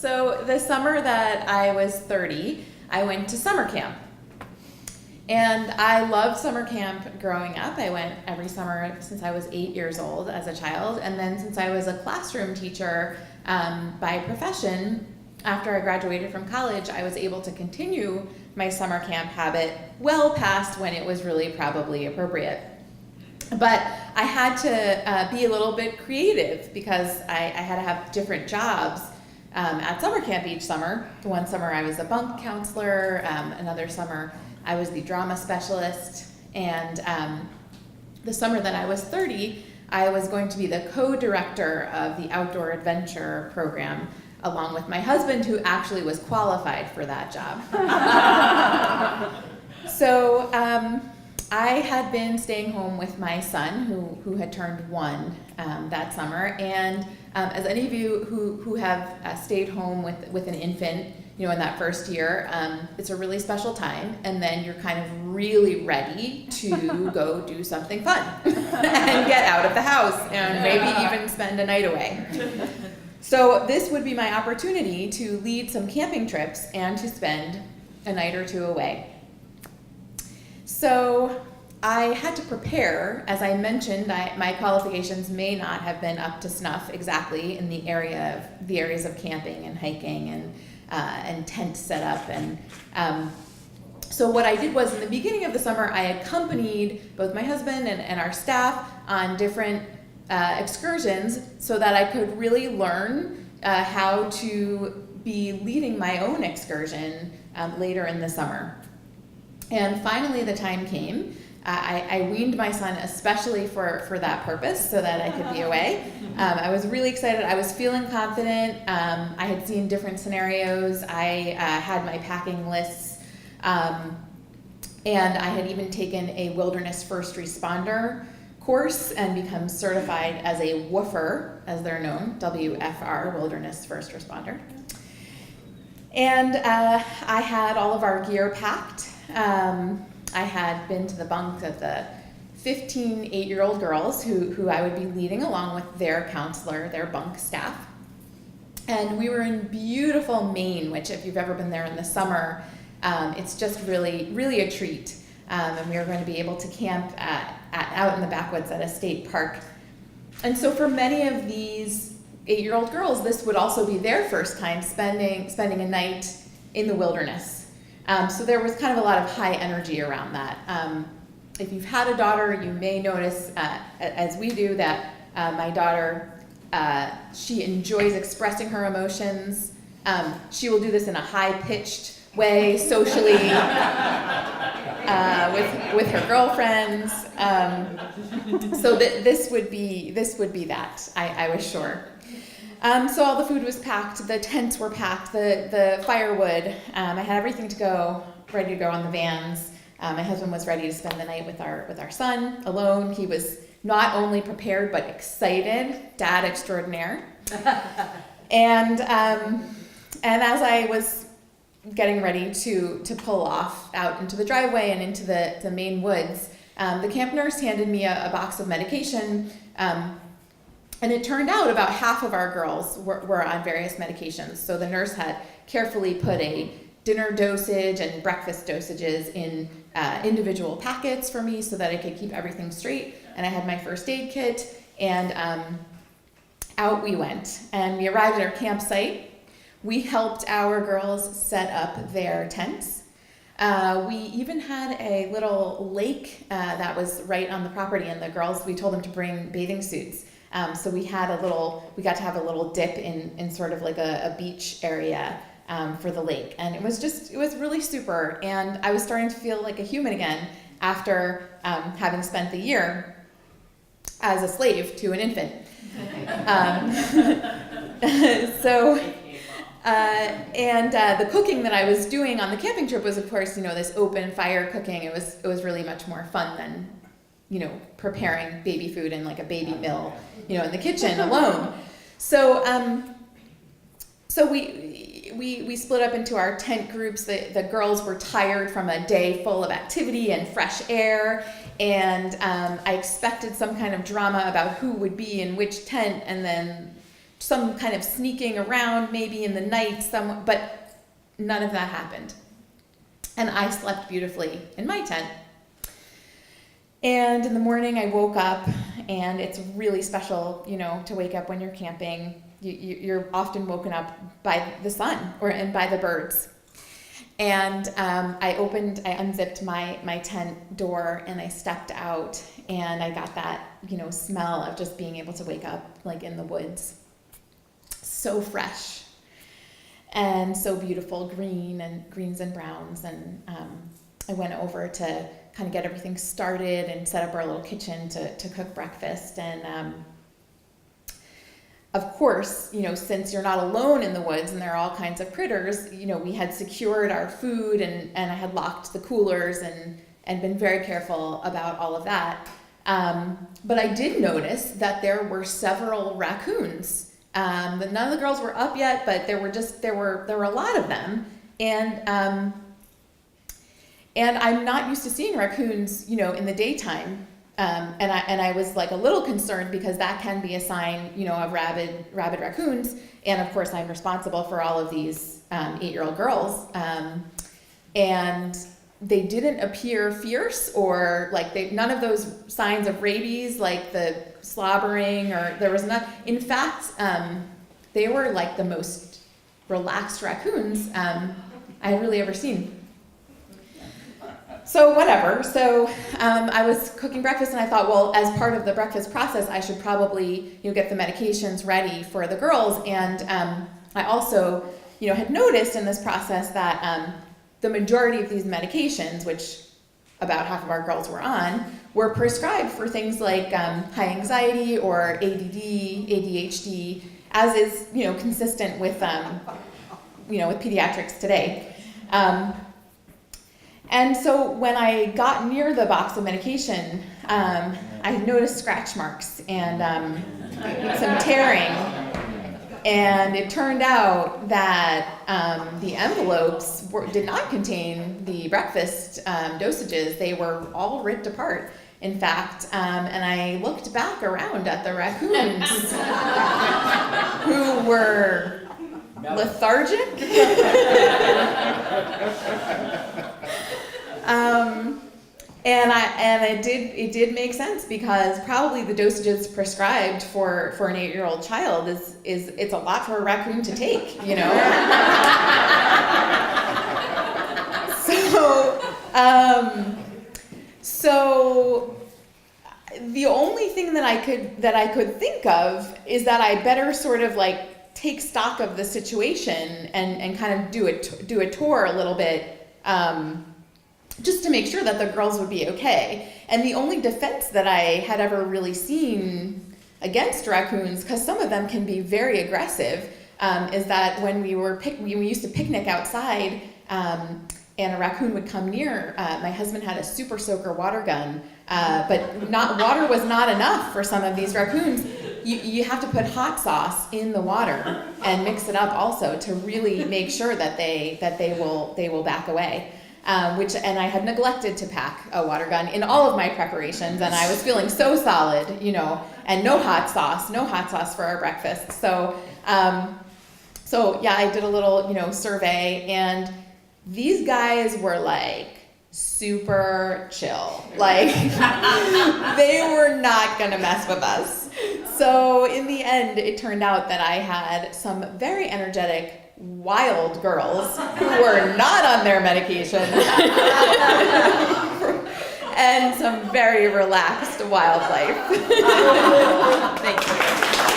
So the summer that I was 30, I went to summer camp. And I loved summer camp growing up. I went every summer since I was 8 years old as a child. And then since I was a classroom teacher by profession, after I graduated from college, I was able to continue my summer camp habit well past when it was really probably appropriate. But I had to be a little bit creative because I had to have different jobs at summer camp each summer. One summer I was a bunk counselor, another summer I was the drama specialist, and the summer that I was 30, I was going to be the co-director of the outdoor adventure program, along with my husband, who actually was qualified for that job. So I had been staying home with my son, who had turned 1 that summer, and as any of you who have stayed home with an infant, in that first year, it's a really special time, and then you're kind of really ready to go do something fun and get out of the house and maybe even spend a night away. So this would be my opportunity to lead some camping trips and to spend a night or two away. So I had to prepare. As I mentioned, my qualifications may not have been up to snuff exactly in the areas of camping and hiking and tent setup. And so what I did was, in the beginning of the summer, I accompanied both my husband and our staff on different excursions so that I could really learn how to be leading my own excursion later in the summer. And finally the time came. I weaned my son especially for that purpose, so that I could be away. I was really excited. I was feeling confident. I had seen different scenarios. I had my packing lists. And I had even taken a wilderness first responder course and become certified as a WFR, as they're known, WFR, Wilderness First Responder. And I had all of our gear packed. I had been to the bunk of the 15 8-year-old girls who I would be leading along with their counselor, their bunk staff. And we were in beautiful Maine, which if you've ever been there in the summer, it's just really, really a treat. And we were going to be able to camp out in the backwoods at a state park. And so for many of these 8-year-old girls, this would also be their first time spending a night in the wilderness. So there was kind of a lot of high energy around that. If you've had a daughter, you may notice, as we do, that my daughter, she enjoys expressing her emotions. She will do this in a high-pitched way, socially, with her girlfriends. So this would be that, I was sure. So all the food was packed, the tents were packed, the firewood. I had everything ready to go on the vans. My husband was ready to spend the night with our son alone. He was not only prepared but excited, dad extraordinaire. And as I was getting ready to pull off out into the driveway and into the Maine woods, the camp nurse handed me a box of medication. And it turned out about half of our girls were on various medications. So the nurse had carefully put a dinner dosage and breakfast dosages in individual packets for me so that I could keep everything straight. And I had my first aid kit, and out we went. And we arrived at our campsite. We helped our girls set up their tents. We even had a little lake that was right on the property, and the girls, we told them to bring bathing suits. So we got to have a little dip in sort of like a beach area for the lake. And it was really super. And I was starting to feel like a human again after having spent the year as a slave to an infant. The cooking that I was doing on the camping trip was, of course, this open fire cooking. It was really much more fun than preparing baby food in like a baby mill, in the kitchen alone. So we split up into our tent groups. The girls were tired from a day full of activity and fresh air, and I expected some kind of drama about who would be in which tent, and then some kind of sneaking around maybe in the night, but none of that happened. And I slept beautifully in my tent. And in the morning I woke up, and it's really special, to wake up when you're camping. You're often woken up by the sun and by the birds. And I unzipped my tent door, and I stepped out, and I got that, smell of just being able to wake up like in the woods. So fresh and so beautiful, greens and browns. And I went over to kind of get everything started and set up our little kitchen to cook breakfast. And of course, since you're not alone in the woods and there are all kinds of critters, we had secured our food, and I had locked the coolers and been very careful about all of that. But I did notice that there were several raccoons. None of the girls were up yet, but there were a lot of them. And I'm not used to seeing raccoons, in the daytime. And I was like a little concerned, because that can be a sign, of rabid raccoons. And of course I'm responsible for all of these 8-year-old girls. And they didn't appear fierce, or none of those signs of rabies, like the slobbering, or there was not. In fact, they were like the most relaxed raccoons I had really ever seen. So whatever. So I was cooking breakfast, and I thought, well, as part of the breakfast process, I should probably get the medications ready for the girls. And I also had noticed in this process that the majority of these medications, which about half of our girls were on, were prescribed for things like high anxiety or ADD, ADHD, as is consistent with with pediatrics today. And so when I got near the box of medication, I noticed scratch marks and some tearing. And it turned out that the envelopes did not contain the breakfast dosages. They were all ripped apart, in fact. And I looked back around at the raccoons who were lethargic. And it did make sense, because probably the dosages prescribed for an 8-year-old child it's a lot for a raccoon to take, So the only thing that I could think of is that I better sort of take stock of the situation and kind of do a tour a little bit, just to make sure that the girls would be okay. And the only defense that I had ever really seen against raccoons, because some of them can be very aggressive, is that when we used to picnic outside, and a raccoon would come near, my husband had a super soaker water gun, but water was not enough for some of these raccoons. You have to put hot sauce in the water and mix it up also to really make sure that they will back away. And I had neglected to pack a water gun in all of my preparations, and I was feeling so solid, and no hot sauce for our breakfast. So yeah, I did a little, survey, and these guys were super chill. They were not gonna mess with us. So in the end, it turned out that I had some very energetic, wild girls who were not on their medication and some very relaxed wildlife. Thank you.